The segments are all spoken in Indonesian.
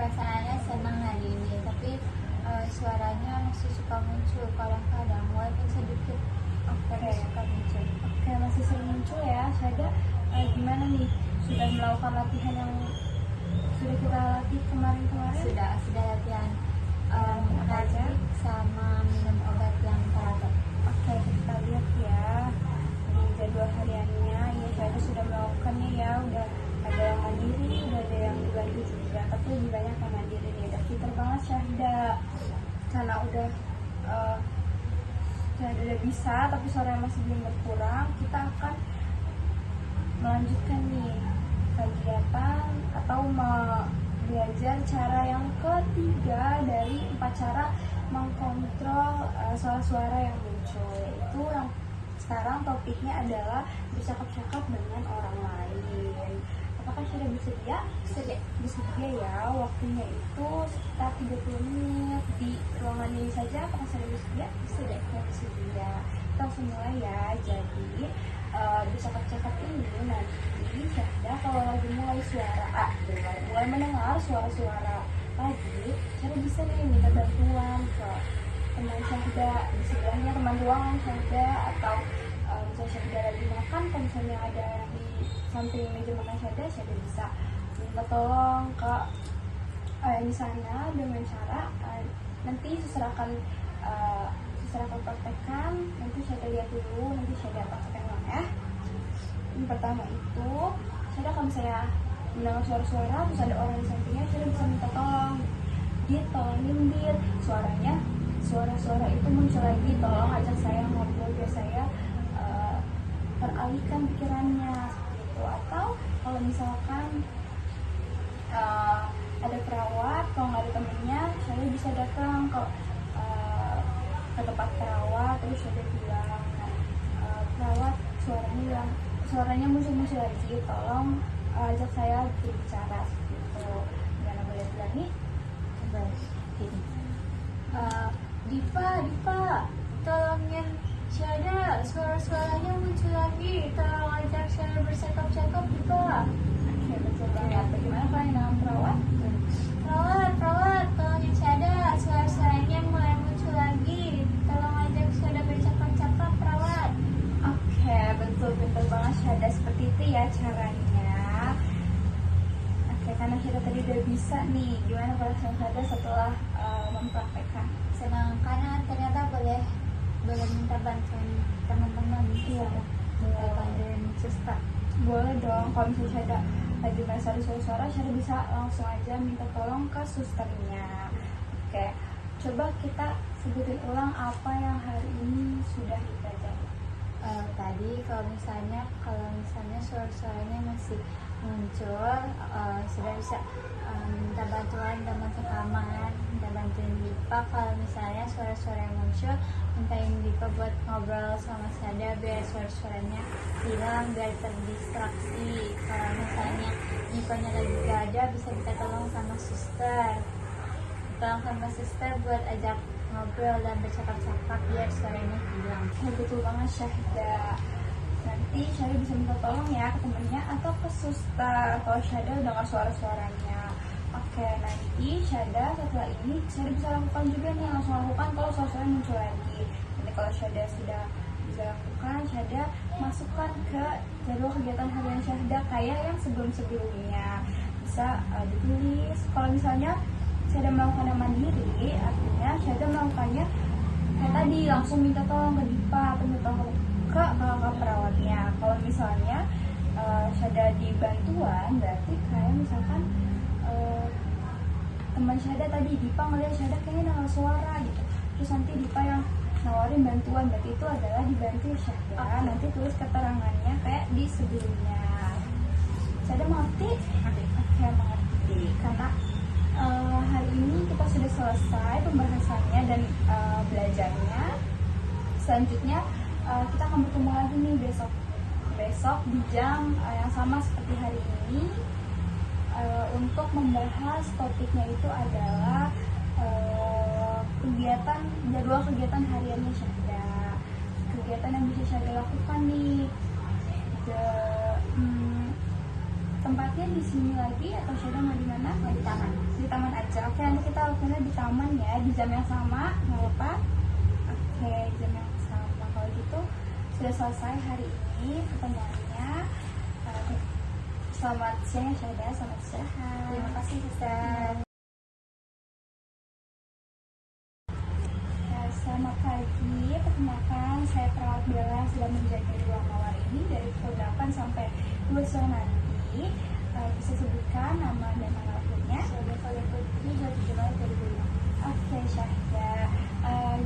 perasaannya senang hari ini, tapi suaranya masih suka muncul kadang-kadang, walaupun sedikit. Tapi suka muncul. Oke, masih sering muncul ya. Syahda, gimana nih? Sudah melakukan latihan yang sudah kita latih kemarin-kemarin? Sudah latihan Apa aja? sama minum obat yang teratur. Oke, kita lihat ya di jadwal hariannya. Ya, Syahda sudah melakukannya ya. Udah ada yang mandiri, udah ada yang dibantu juga. Tapi lebih banyak yang mandiri nih. Udah pinter banget Syahda. Karena udah Syahda udah bisa, tapi suaranya masih belum berkurang. Kita akan melanjutkan nih kegiatan atau belajar cara yang ketiga dari 4 cara mengkontrol suara-suara yang muncul, yaitu yang sekarang topiknya adalah bercakap-cakap dengan orang lain. Apakah sudah bersedia? Bersedia ya. Waktunya itu sekitar 30 menit di ruangan ini saja. Apakah sudah bersedia? Bersedia. Kita langsung mulai ya. Jadi bercakap-cakap ini nanti Syahda kalau lagi mulai mulai mendengar suara-suara lagi, Syahda bisa nih minta bantuan ke teman Syahda di sebelahnya, teman ruangan Syahda, atau misalnya Syahda lagi makan, kalau misalnya ada di samping meja makan Syahda bisa minta tolong ke di sana dengan cara nanti seserahkan praktekan. Nanti Syahda lihat dulu, nanti Syahda praktekan ya. Yang pertama itu Syahda kalau misalnya mendengar suara-suara terus ada orang di sampingnya, Syahda bisa minta tolong, tolongin Dit, suara-suara itu muncul lagi, tolong ajak saya ngobrol biar saya teralihkan pikirannya gitu. Atau kalau misalkan ada perawat, kalau nggak ada temennya, saya bisa datang ke tempat perawat, terus Syahda bilang, perawat suaranya muncul lagi, tolong ajak saya berbicara seperti itu. Gimana, boleh bilang nih? Coba gini, Diva, tolongin Syahda, suaranya muncul lagi, tolong ajak saya bercakap-cakap, Diva. Oke, betul banget. Bagaimana kalau yang dengan perawat? Perawat, tolongin Syahda, suaranya mulai muncul lagi, tolong ajak Syahda bercakap-cakap, perawat. Oke, betul banget Syahda, seperti itu ya caranya. Oke, karena Syahda tadi udah bisa nih, gimana perasaan Syahda setelah mempraktekkan? Senang karena ternyata boleh minta bantuan teman-teman. Iya, boleh bantuan suster. Boleh dong, kalau misalnya Syahda lagi merasa ada suara-suara, Syahda bisa langsung aja minta tolong ke susternya. Oke, coba kita sebutin ulang apa yang hari ini sudah dipelajari. Tadi kalau misalnya suaranya masih muncul, sudah bisa minta bantuan teman sekamar, minta bantuin Diva. Kalau misalnya suara-suara yang muncul, mintain Diva buat ngobrol sama Syahda biar suaranya hilang, biar terdistraksi. Kalau misalnya Divanya lagi gak ada, bisa minta tolong sama suster buat ajak ngobrol dan bercakap-cakap biar suaranya hilang. Betul banget Syahda. Nanti Syahda bisa minta tolong ya ke temennya atau ke suster kalau Syahda udah dengar suara-suaranya. Oke, nanti Syahda setelah ini Syahda bisa lakukan juga nih, langsung lakukan kalau suara-suara muncul lagi. Nanti kalau Syahda sudah bisa lakukan, Syahda masukkan ke jadwal kegiatan harian Syahda kayak yang sebelum-sebelumnya. Bisa ditulis. Kalau misalnya Syahda melakukannya mandiri, artinya Syahda melakukannya kayak tadi, langsung minta tolong ke Diva atau minta tolong ke kakak perawatnya. Kalau misalnya Syahda dibantuan, berarti kayak misalkan teman Syahda tadi, Diva ngeliat Syahda kayaknya dengar suara gitu, terus nanti Diva yang nawarin bantuan, berarti itu adalah dibantu Syahda. Nanti tulis keterangannya kayak di sebelumnya. Syahda mengerti? Oke, mengerti. Karena hari ini kita sudah selesai pembahasannya dan belajarnya. Selanjutnya kita akan bertemu lagi nih besok di jam yang sama seperti hari ini, untuk membahas topiknya itu adalah jadwal kegiatan hariannya Syahda, kegiatan yang bisa Syahda lakukan nih. Tempatnya di sini lagi atau Syahda mau di mana? Di taman. Di di taman aja. Oke, nanti kita lakukannya di taman ya, di jam yang sama, nggak apa-apa. Oke, jam yang sama. Kalau gitu sudah selesai hari ini pertemuannya. Selamat siang ya Syahda, selamat istirahat. Terima kasih suster. Selamat pagi, perkenalkan saya perawat Bella yang sudah menjaga di ruang mawar ini dari pukul 8 sampai 2 sore nanti. Bisa sebutkan nama dan tanggal lahirnya? Syahda Falia Putri, 27 Maret 2005. Oke Syahda,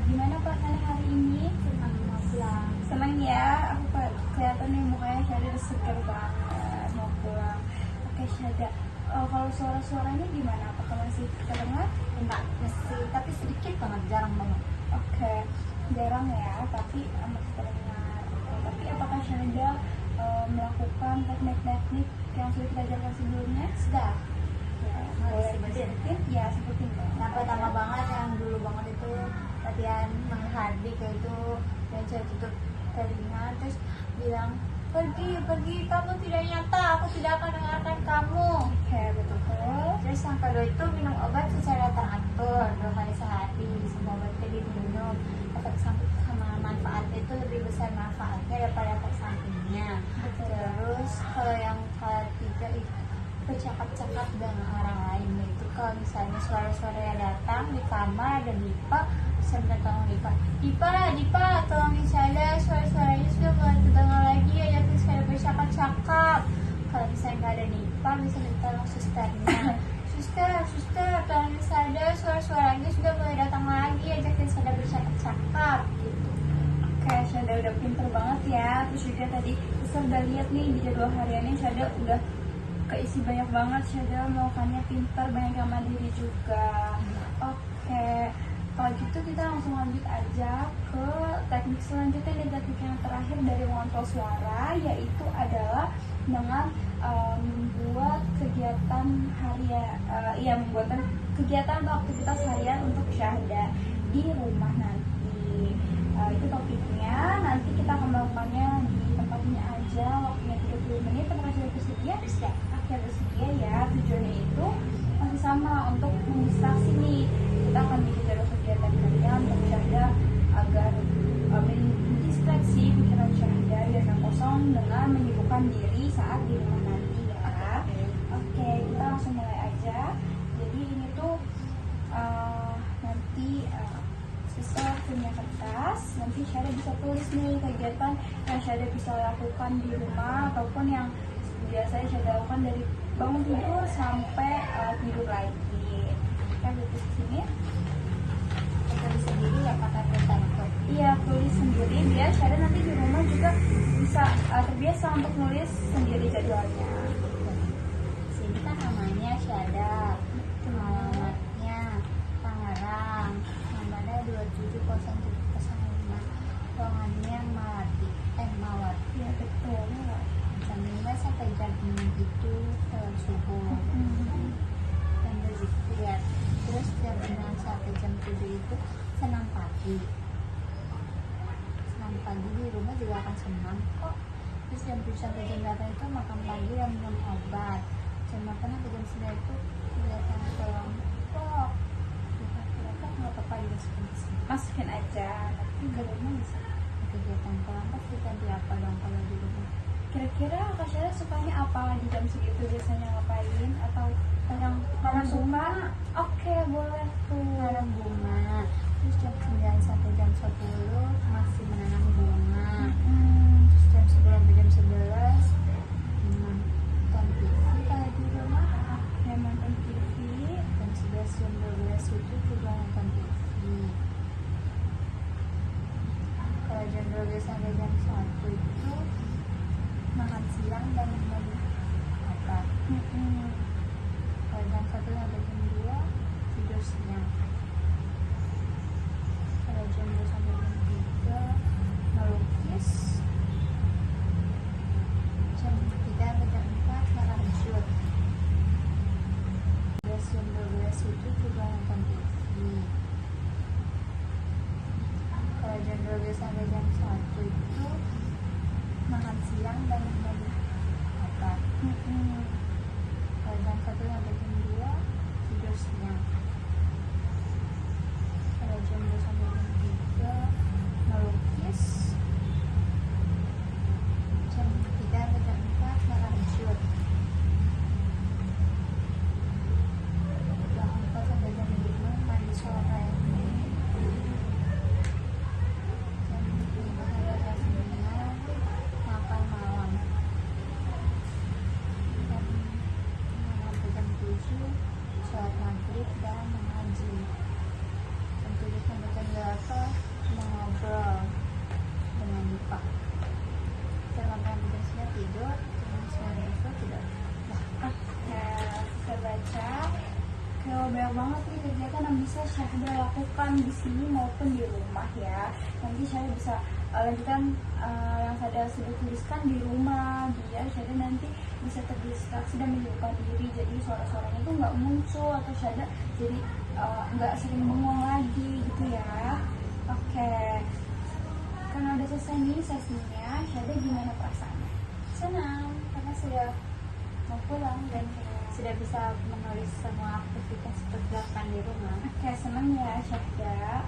gimana perasaannya hari ini? Senang mau pulang. Senang ya, aku kelihatan nih mukanya Syahda udah segar banget mau pulang. Oke Syahda, kalau suara-suaranya gimana? Apakah masih terdengar? Enggak, masih, tapi sedikit banget, jarang banget. Oke, jarang ya, tapi masih terdengar. Oke, tapi apakah Syahda melakukan teknik-teknik yang sudah kita ajarkan sebelumnya? Sudah. Ya, Boleh boleh sebutin? disebutin? Ya, sebutin dong. Yang pertama banget yang dulu banget itu latihan menghardik, yaitu yang saya tutup telinga terus bilang pergi kamu tidak nyata, aku tidak akan dengarkan kamu. Oke, betul. Terus yang kedua itu minum obat secara teratur 2 kali sehari, semua obat itu diminum. Efek samping sama manfaatnya itu lebih besar manfaatnya daripada efek sampingnya. Betul. Terus kalau yang ketiga itu bercakap-cakap dengan orang lain, yaitu kalau misalnya suara-suara yang datang di kamar dan Dipa bisa minta tolong Dipa tolong saya, suara-suaranya sudah mulai terdengar lagi, ajakin saya bercakap-cakap. Kalau misalnya nggak ada Dipa bisa minta tolong susternya, suster tolongin saya, suara-suaranya sudah mulai datang lagi, ajakin saya bercakap-cakap gitu. Oke, Syahda udah pinter banget ya. Terus juga tadi Ustaz udah lihat nih di jadwal hariannya Syahda udah keisi banyak banget. Syahda melakukannya pinter, banyak yang mandiri juga. Oke, kalau gitu kita langsung lanjut aja ke teknik selanjutnya dan teknik yang terakhir dari mengontrol suara, yaitu adalah dengan membuat kegiatan harian, membuat kegiatan atau aktivitas harian untuk Syahda di rumah nanti. Itu topiknya, nanti kita akan melakukannya di tempatnya aja, waktunya 30 menit. Apakah sudah bersedia? Bisa. Akhirnya bersedia ya. Tujuannya itu masih sama, untuk mendistraksi nih. Kita akan bikin jadwal kegiatan harian untuk Syahda agar mendistraksi pikiran Syahda yang kosong dengan menyibukkan diri saat di rumah nanti ya. Oke, kita langsung mulai aja. Jadi ini tuh nanti sisa punya kertas, nanti Syahda bisa tulis nih kegiatan yang Syahda bisa lakukan di rumah ataupun yang biasanya Syahda lakukan dari bangun tidur sampai tidur lagi. Kita tulis di sini. Tulis sendiri ya pakai pulpen itu. Iya, tulis sendiri biar Syahda nanti di rumah juga bisa terbiasa untuk nulis sendiri jadwalnya. Sini kan namanya Syahda, alamatnya Tangerang, nomornya 270705, ruangannya Mawar. Iya betul. Jam 5 sampai jam 6 itu subuh dan berzikir. Terus jam 6 sampai jam 7 itu senam pagi. Senam pagi di rumah juga akan senam kok. Terus jam 7 sampai jam 8 itu makan pagi dan minum obat. Jam 8 sampai jam 9 itu kegiatan kelompok. Kelompok nggak apa-apa dimasukin ke sini. Masukin aja. Tapi di rumah bisa. Kegiatan kelompok kita di apa dong kalau di rumah? Kira-kira Kak Syahda sukanya apa di jam segitu, biasanya ngapain? Atau yang kamu suka? Oke, boleh tuh. Menanam bunga. Terus jam 9 sampai jam 10 masih menanam bunga. Terus jam 10 sampai jam 11 nonton TV kalau di rumah. Yang nonton TV. Jam 11 jam 12 itu juga nonton TV. Kalau jam 12 sampai jam 1 itu makan siang dan minum obat. Kalau jam 1 sampai jam 2 tidur siang. Kalau jam 2 sampai jam 3 melukis. Jam 3 sampai jam 4 makan jus. Jam 12 itu juga nonton TV. Kalau jam 12 sampai jam 1 itu makan siang dan minum obat. Kalau jam 1 sampai jam 2 tidur siang. banyak banget nih kegiatan yang bisa Syahda lakukan di sini maupun di rumah ya. Nanti Syahda bisa lanjutkan yang Syahda sudah tuliskan di rumah biar Syahda nanti bisa terdistraksi dan menyibukkan diri, jadi suara-suaranya itu nggak muncul atau Syahda jadi nggak sering bengong lagi gitu ya. Oke, karena udah selesai nih sesinya, Syahda gimana perasaannya? Senang karena sudah mau pulang dan sudah bisa menulis semua aktivitas pergerakan di rumah. Oke, senang ya Syahda.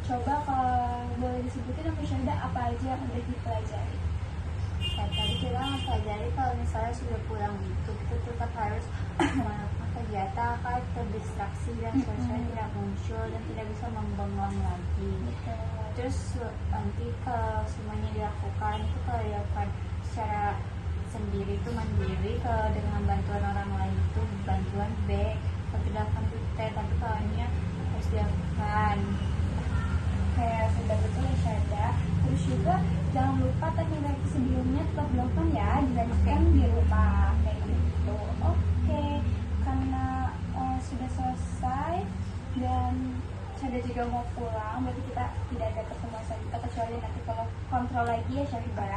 Coba kalau boleh disebutin sama Syahda apa aja yang udah dipelajari? Kayak tadi kita mempelajari kalau misalnya sudah pulang itu kita tetap harus melakukan kegiatan agar terdistraksi dan suara tidak muncul dan tidak bisa membengong lagi. Terus nanti kalau semuanya dilakukan itu kalau dilakukan secara sendiri itu mandiri, kalau dengan bantuan orang lain itu bantuan B, kalau dilakukan itu T, tapi kalau ini harus dilakukan. Kayak sudah betul ya Syahda. Terus juga jangan lupa teknik sebelumnya tetap dilakukan ya, dilanjutkan di rumah kayak gitu. Oke, karena sudah selesai dan Syahda juga mau pulang, berarti kita tidak ada pertemuan selanjutnya kecuali nanti kalau kontrol lagi ya Syahda.